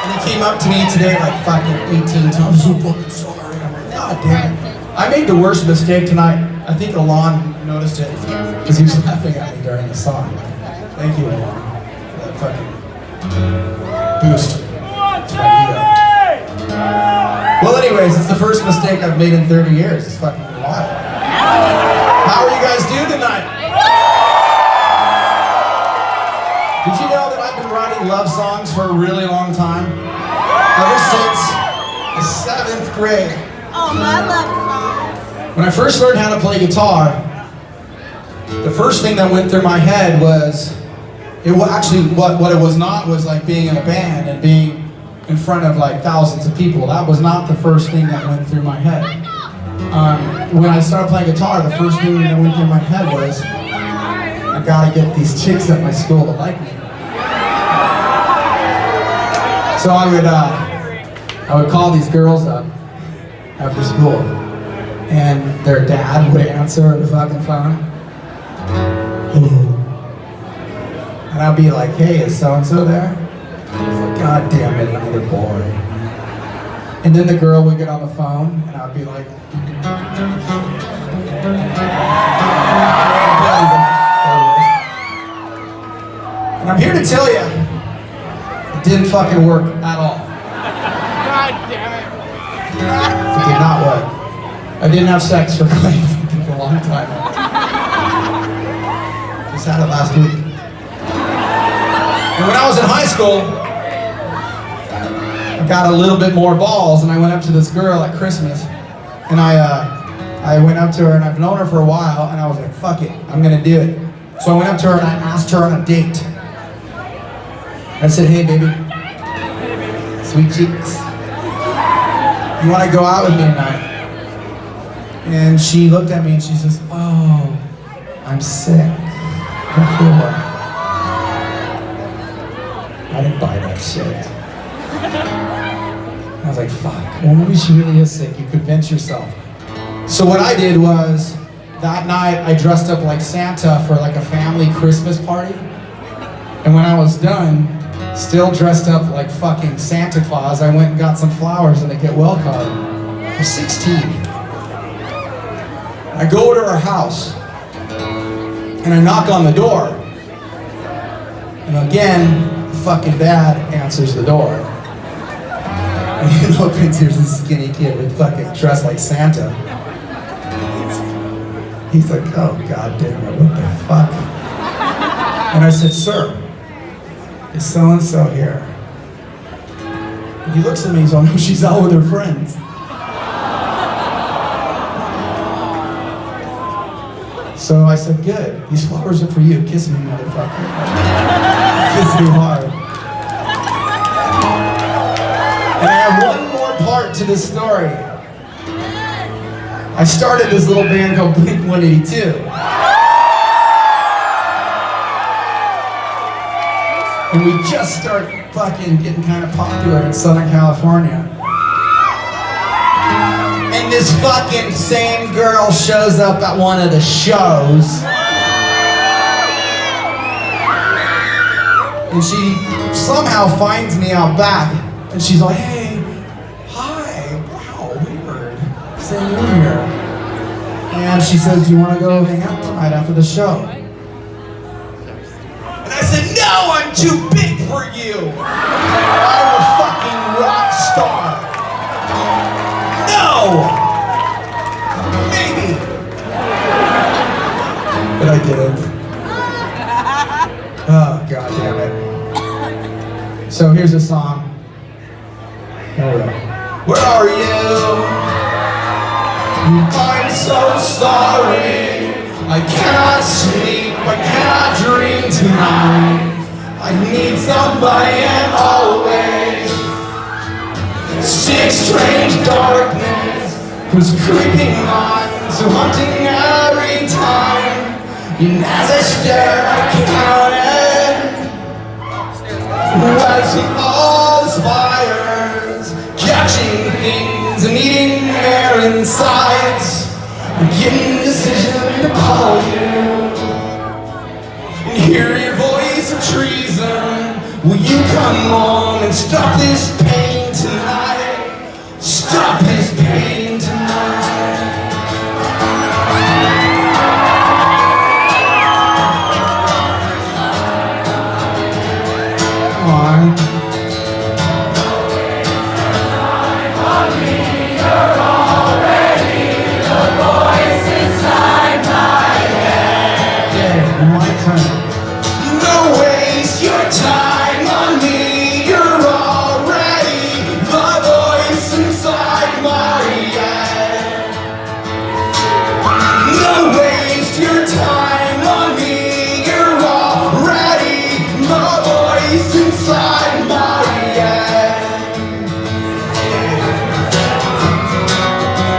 And he came up to me today like fucking 18 times. I'm so fucking sorry. I'm like, God damn it. I made the worst mistake tonight. I think Delonge noticed it because he was laughing at me during the song. Thank you, Delonge, for that fucking boost to my ego. Well, anyways, it's the first mistake I've made in 30 years. It's fucking wild. How are you guys doing tonight? Did you know that I've been writing love songs for a really long time? Ever since the 7th grade. Oh, my love songs. When I first learned how to play guitar, the first thing that went through my head was, what it was not was like being in a band and being in front of like thousands of people. That was not the first thing that went through my head. When I started playing guitar, the first thing that went through my head was, I gotta get these chicks at my school to like me. So I would call these girls up after school, and their dad would answer the fucking phone. And I'd be like, hey, is so-and-so there? He's like, God damn it, another boy. And then the girl would get on the phone, and I'd be like, and I'm here to tell you, it didn't fucking work at all. God damn it. It did not work. I didn't have sex for quite a long time. Just had it last week. And when I was in high school, I got a little bit more balls, and I went up to this girl at Christmas, and I went up to her, and I've known her for a while, and I was like, fuck it, I'm gonna do it. So I went up to her and I asked her on a date. I said, hey baby, sweet cheeks, you wanna go out with me tonight? And she looked at me and she says, oh, I'm sick. I feel well. I didn't buy that shit. I was like, fuck, well maybe she really is sick. You convince yourself. So what I did was, that night I dressed up like Santa for like a family Christmas party. And when I was done, still dressed up like fucking Santa Claus, I went and got some flowers and a get well card. I was 16. I go to her house and I knock on the door. And again, the fucking dad answers the door. And he opens, here's this skinny kid with fucking dressed like Santa. He's like, oh god damn it, what the fuck? And I said, sir, is so-and-so here? And he looks at me, he's like, no, she's out with her friends. So I said, good, these flowers are for you, kiss me, motherfucker. Kiss me hard. And I have one more part to this story. I started this little band called Blink-182. And we just started fucking getting kind of popular in Southern California. And this fucking same girl shows up at one of the shows. And she somehow finds me out back. And she's like, hey, hi, wow, weird. Saying you're here. And she says, do you want to go hang out tonight after the show? And I said, no, I'm too big for you. I'm a fucking rock star. No! Maybe. But I didn't. Oh, god damn it. So here's a song. Where are you? I'm so sorry. I cannot sleep, I cannot dream tonight. I need somebody and always. Sick, strange darkness was creeping on, so haunting every time. And as I stared, I counted as all the spires, catching things and eating air inside. Getting the decision to call you and hear your voice of treason. Will you come on and stop this pain tonight. Stop this pain tonight. Come on. My turn. Don't waste your time on me. You're already the voice inside my head. Don't waste your time on me. You're already the voice inside my head.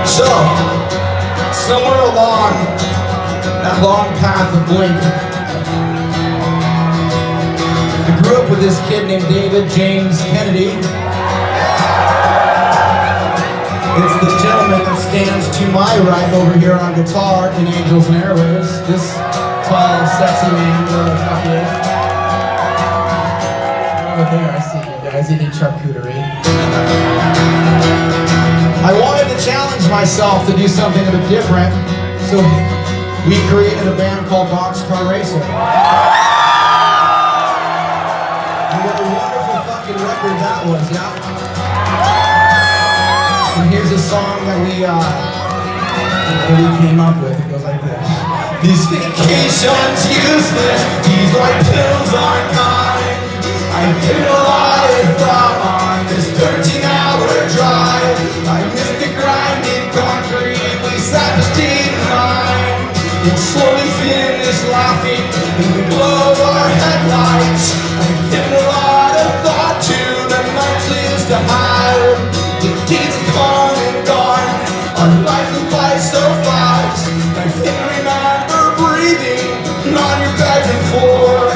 So, somewhere along that long path of Blink, I grew up with this kid named David James Kennedy. It's the gentleman that stands to my right over here on guitar in Angels and Airwaves. This tall, sexy man, whatever the fuck he is. Over there, I see you guys eating charcuterie. I wanted to challenge myself to do something a bit different, so we created a band called Boxcar Racer. And what a wonderful fucking record that was, yeah? And here's a song that we came up with. It goes like this. This vacation's useless. These white pills aren't mine. I've given a lot of thought on this 13-hour drive. I missed the grinding concrete. We sat the steam line. And slowly finish laughing in the glow of our headlights. I've given a lot of thought to the nights we used to hide. The days have come and gone. Our lives went by so fast. I can remember breathing on your bedroom floor.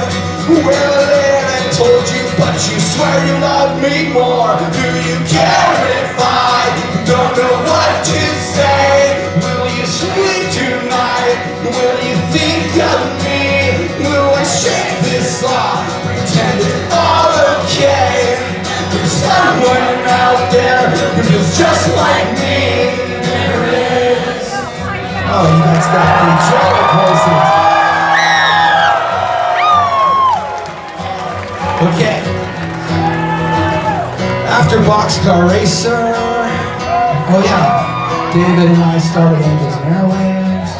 Well, then I told you, but you swear you love me more. Do you care if I don't know what to say? Will you sleep tonight? Will you think of me? Will I shake this off? Pretend it's all okay. There's someone out there who feels just like me. There is. Oh, you guys got angelic voices. Okay. After Boxcar Racer, oh yeah, David and I started Angels and Airwaves.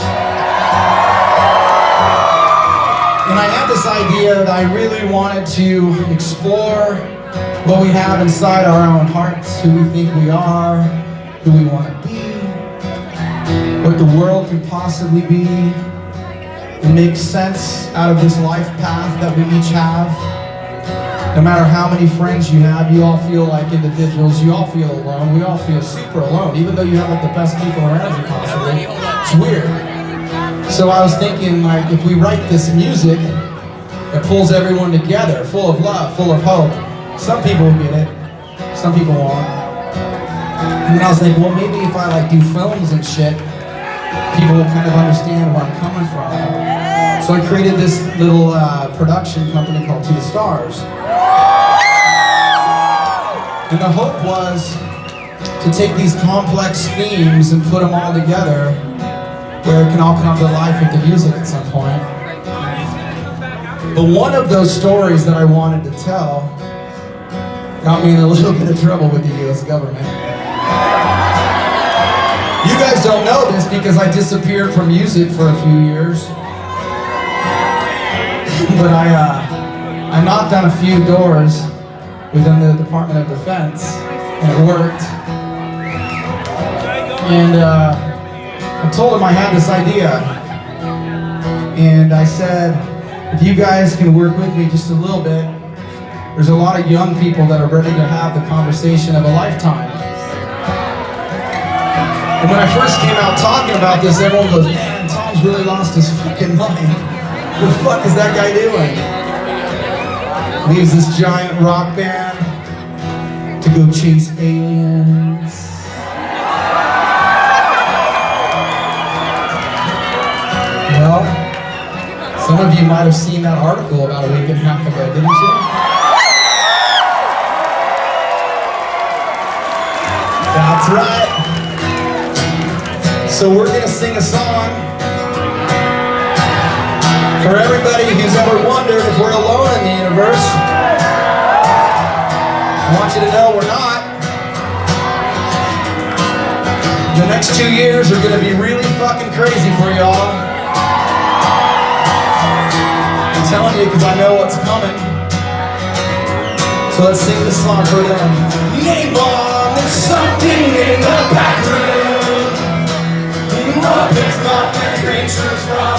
And I had this idea that I really wanted to explore what we have inside our own hearts, who we think we are, who we want to be, what the world can possibly be, and make sense out of this life path that we each have. No matter how many friends you have, you all feel like individuals, you all feel alone, we all feel super alone, even though you have like the best people around you constantly. It's weird. So I was thinking, like, if we write this music that pulls everyone together, full of love, full of hope, some people will get it, some people won't. And then I was thinking, well, maybe if I like do films and shit, people will kind of understand where I'm coming from. So I created this little production company called To The Stars. And the hope was to take these complex themes and put them all together where it can all come to life with the music at some point. But one of those stories that I wanted to tell got me in a little bit of trouble with the US government. You guys don't know this because I disappeared from music for a few years. But I knocked on a few doors within the Department of Defense, and it worked. And I told them I had this idea, and I said, if you guys can work with me just a little bit, there's a lot of young people that are ready to have the conversation of a lifetime. And when I first came out talking about this, everyone goes, man, Tom's really lost his fucking mind. What the fuck is that guy doing? Leaves this giant rock band to go chase aliens. Well, some of you might have seen that article about a week and a half ago, didn't you? That's right. So we're gonna sing a song for everybody who's ever wondered if we're alone in the universe. I want you to know we're not. The next 2 years are gonna be really fucking crazy for y'all. I'm telling you because I know what's coming. So let's sing this song for them. Name bomb, there's something in the back room. Muppets, not the creatures from